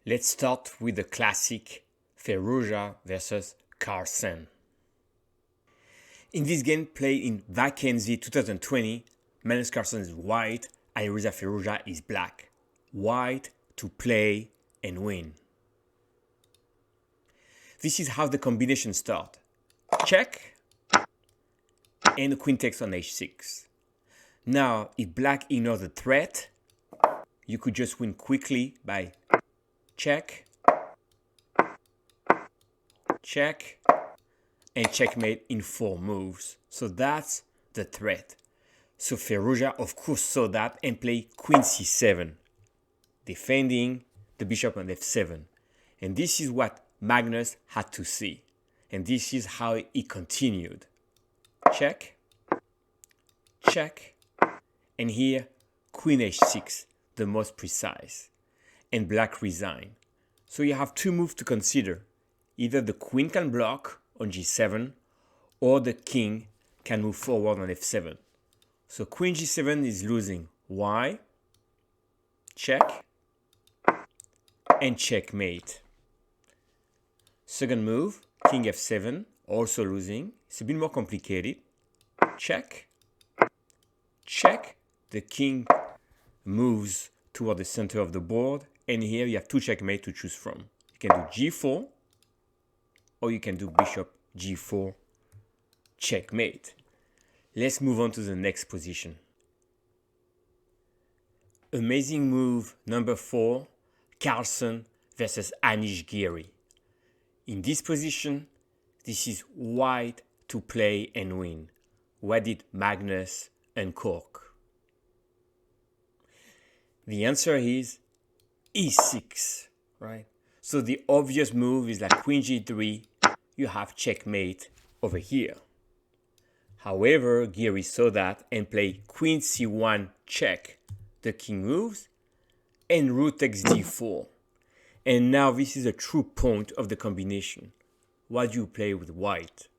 Let's start with the classic Firouzja versus Carlsen. In this game played in Vacancy 2020, Magnus Carlsen is white and Reza Firouzja is black. White to play and win. This is how the combination starts. Check and the queen takes on h6. Now, if black ignores the threat, you could just win quickly by check, check, and checkmate in 4 moves. So that's the threat. So Firouzja of course saw that and played queen c7, defending the bishop on f7. And this is what Magnus had to see. And this is how it continued. Check, check, and here queen h6, the most precise. And black resign. So you have 2 moves to consider. Either the queen can block on g7 or the king can move forward on f7. So queen g7 is losing. Why? Check and checkmate. Second move, king f7, also losing. It's a bit more complicated. Check, check. The king moves toward the center of the board. And here you have 2 checkmate to choose from. You can do g4 or you can do bishop g4 checkmate. Let's move on to the next position. Amazing move number 4, Carlsen versus Carlsen-Giri. In this position, this is white to play and win. What did Magnus uncork? The answer is e6, right? So the obvious move is like queen g3, you have checkmate over here. However, Giri saw that and played queen c1 check. The king moves and rook takes d4. And now this is a true point of the combination. What do you play with white?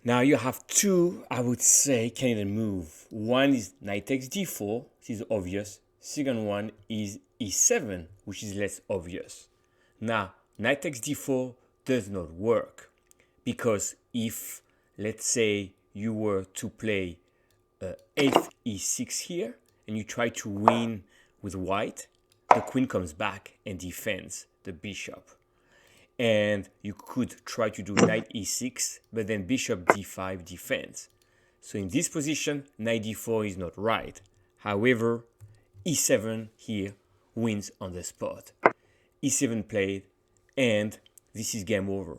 Now you have 2, I would say, candidate move. One is knight takes d4, this is obvious. Second one is e7, which is less obvious. Now, knight takes d4 does not work because if, let's say, you were to play f e6 here and you try to win with white, the queen comes back and defends the bishop. And you could try to do knight e6, but then bishop d5 defends. So in this position, knight d4 is not right. However, e7 here wins on the spot. e7 played, and this is game over.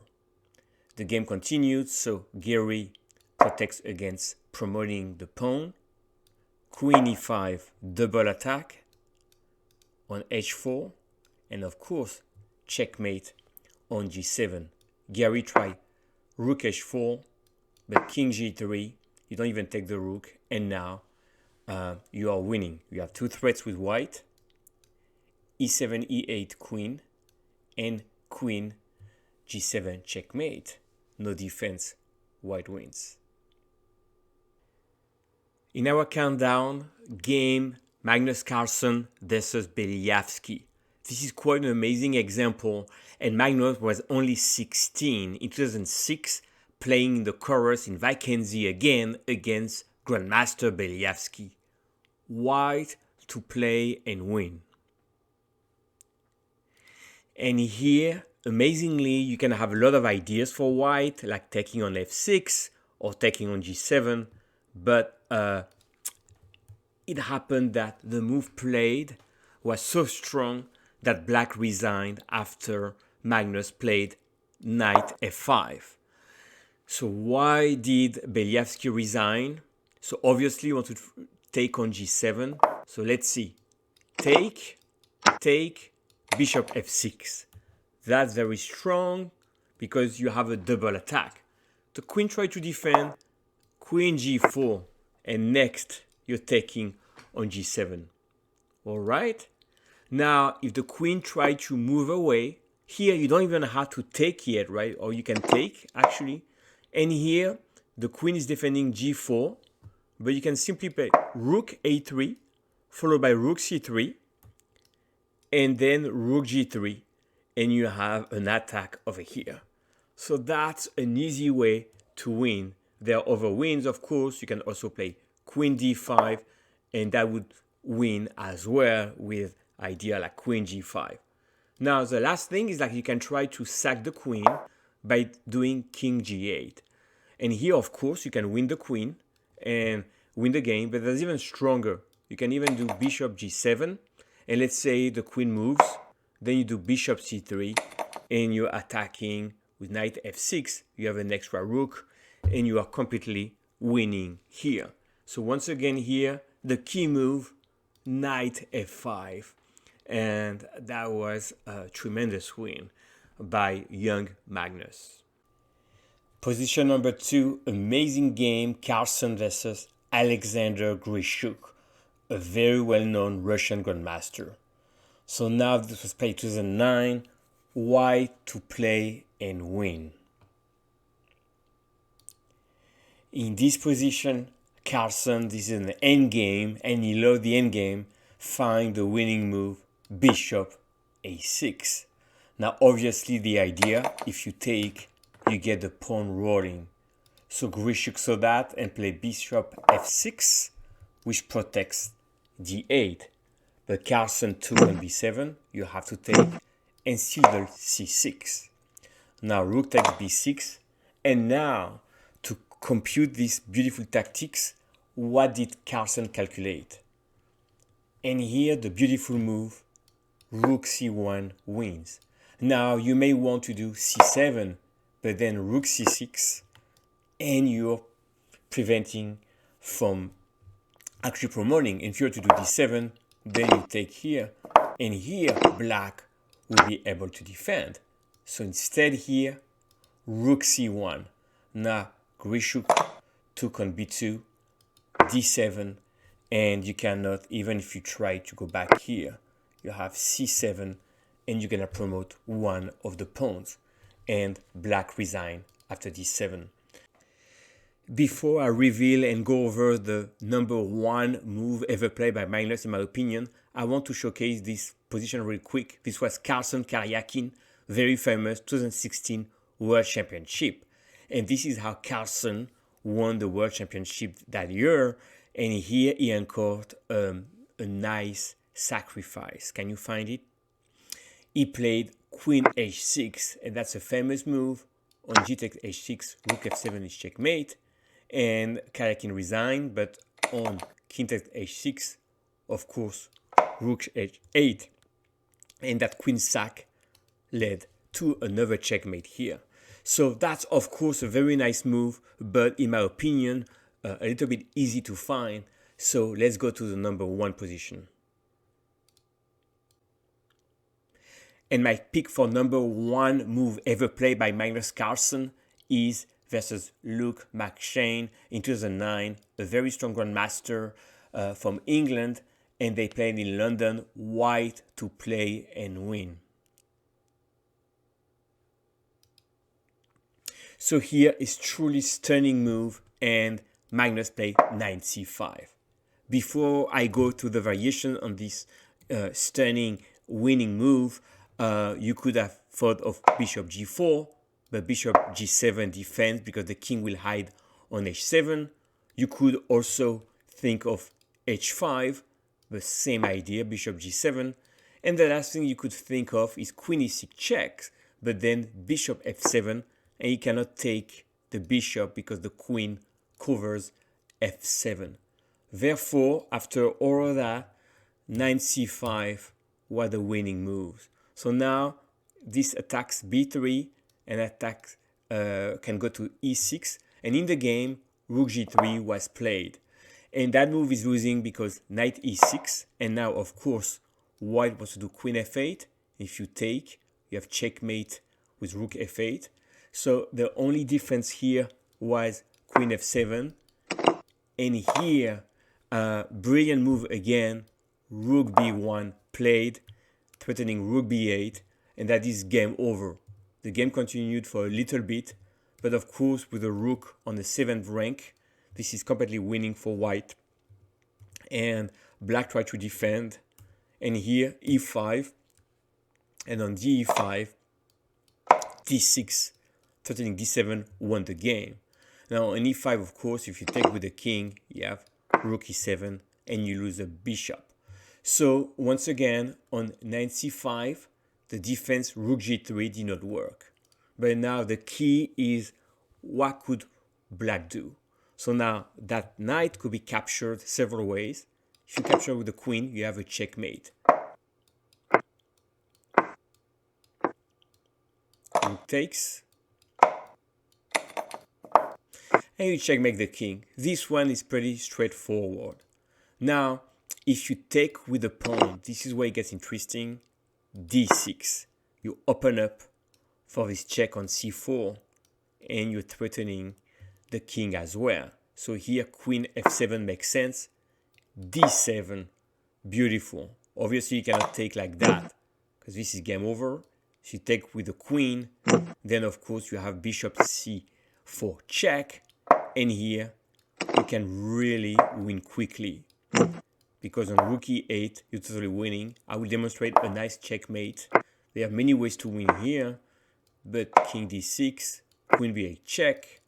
The game continued, so Giri protects against promoting the pawn. Queen e5, double attack on h4, and of course, checkmate on g7. Giri tried rook h4, but king g3, you don't even take the rook, and now you are winning. You have 2 threats with white, e7, e8 queen, and queen g7 checkmate. No defense, white wins. In our countdown, game Magnus Carlsen versus Beliavsky. This is quite an amazing example, and Magnus was only 16 in 2006, playing the chorus in Vacancy again against Grandmaster Beliavsky. White to play and win. And here, amazingly, you can have a lot of ideas for white, like taking on f6 or taking on g7, but it happened that the move played was so strong that black resigned after Magnus played knight f5. So why did Beliavsky resign? So obviously you want to take on g7. So let's see. Take, bishop f6. That's very strong because you have a double attack. The queen tried to defend, queen g4, and next you're taking on g7. All right? Now, if the queen tried to move away, here you don't even have to take yet, right? Or you can take, actually. And here, the queen is defending g4, but you can simply play rook a3, followed by rook c3, and then rook g3, and you have an attack over here. So that's an easy way to win. There are other wins, of course. You can also play queen d5, and that would win as well with idea like queen g5. Now, the last thing is that you can try to sack the queen by doing king g8. And here, of course, you can win the queen and win the game, but there's even stronger. You can even do bishop g7, and let's say the queen moves, then you do bishop c3, and you're attacking with knight f6. You have an extra rook, and you are completely winning here. So once again here, the key move, knight f5. And that was a tremendous win by young Magnus. Position number 2, amazing game, Carlsen versus Alexander-Grischuk, a very well-known Russian grandmaster. So now this was played 2009, why to play and win. In this position, Carlsen, this is an endgame, and he loved the endgame, find the winning move, bishop a6. Now obviously the idea, if you take, you get the pawn rolling. So Grischuk saw that and played bishop f6, which protects d8. But Carlsen took on b7, you have to take, and still the c6. Now rook takes b6, and now to compute these beautiful tactics, what did Carlsen calculate? And here the beautiful move, rook c1 wins. Now you may want to do c7, but then rook c6, and you're preventing from actually promoting. If you're to do d7, then you take here, and here black will be able to defend. So instead here, rook c1. Now Grischuk took on b2, d7, and you cannot, even if you try to go back here, you have c7, and you're gonna promote one of the pawns, and black resign after d7. Before I reveal and go over the number 1 move ever played by Magnus, in my opinion, I want to showcase this position real quick. This was Carlsen-Karjakin, very famous 2016 World Championship. And this is how Carlsen won the World Championship that year. And here he encountered a nice sacrifice. Can you find it? He played queen h6, and that's a famous move. On g takes h6, rook f7 is checkmate, and Karjakin resigned. But on king takes h6, of course, rook h8, and that queen sack led to another checkmate here. So that's of course a very nice move, but in my opinion, a little bit easy to find. So let's go to the number 1 position. And my pick for number 1 move ever played by Magnus Carlsen is versus Luke McShane in 2009, a very strong grandmaster from England, and they played in London, white to play and win. So here is truly stunning move, and Magnus played knight c5. Before I go to the variation on this stunning winning move, you could have thought of bishop g4, but bishop g7 defends because the king will hide on h7. You could also think of h5, the same idea, bishop g7. And the last thing you could think of is queen e6 checks, but then bishop f7, and you cannot take the bishop because the queen covers f7. Therefore, after all of that, knight c5 were the winning moves. So now this attacks b3 and attacks can go to e6, and in the game rook g3 was played, and that move is losing because knight e6, and now of course white wants to do queen f8. If you take, you have checkmate with rook f8. So the only difference here was queen f7, and here brilliant move again, rook b1 played, threatening rook b8, and that is game over. The game continued for a little bit, but of course with the rook on the 7th rank, this is completely winning for white. And black tried to defend, and here e5, And on d5, d6, threatening d7 won the game. Now on e5, of course, if you take with the king, you have rook e7 and you lose a bishop. So once again, on knight c5, the defense rook g3 did not work. But now the key is what could black do? So now that knight could be captured several ways. If you capture with the queen, you have a checkmate. Rook takes. And you checkmate the king. This one is pretty straightforward. Now, if you take with the pawn, this is where it gets interesting. d6. You open up for this check on c4, and you're threatening the king as well. So here, queen f7 makes sense. d7, beautiful. Obviously, you cannot take like that, because this is game over. If you take with the queen, then of course you have bishop c4 check, and here you can really win quickly, because on rook e8 you're totally winning. I will demonstrate a nice checkmate. There are many ways to win here, but king d6, queen b8 check,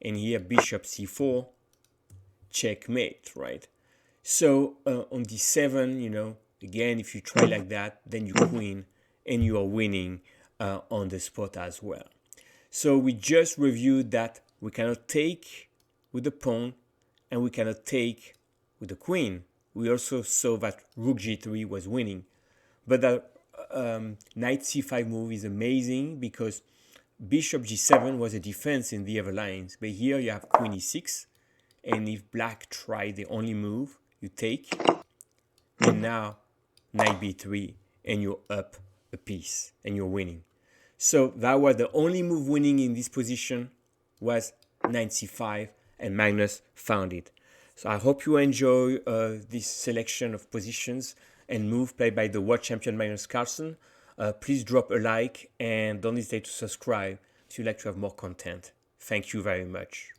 and here bishop c4 checkmate, right? So on d7, you know, again, if you try like that, then you queen and you are winning on the spot as well. So we just reviewed that we cannot take with the pawn and we cannot take with the queen. We also saw that rook g3 was winning. But the knight c5 move is amazing because bishop g7 was a defense in the other lines. But here you have queen e6. And if black tried the only move, you take. And now knight b3 and you're up a piece and you're winning. So that was the only move winning in this position was knight c5, and Magnus found it. So I hope you enjoy this selection of positions and move played by the world champion Magnus Carlsen. Please drop a like and don't hesitate to subscribe if you'd like to have more content. Thank you very much.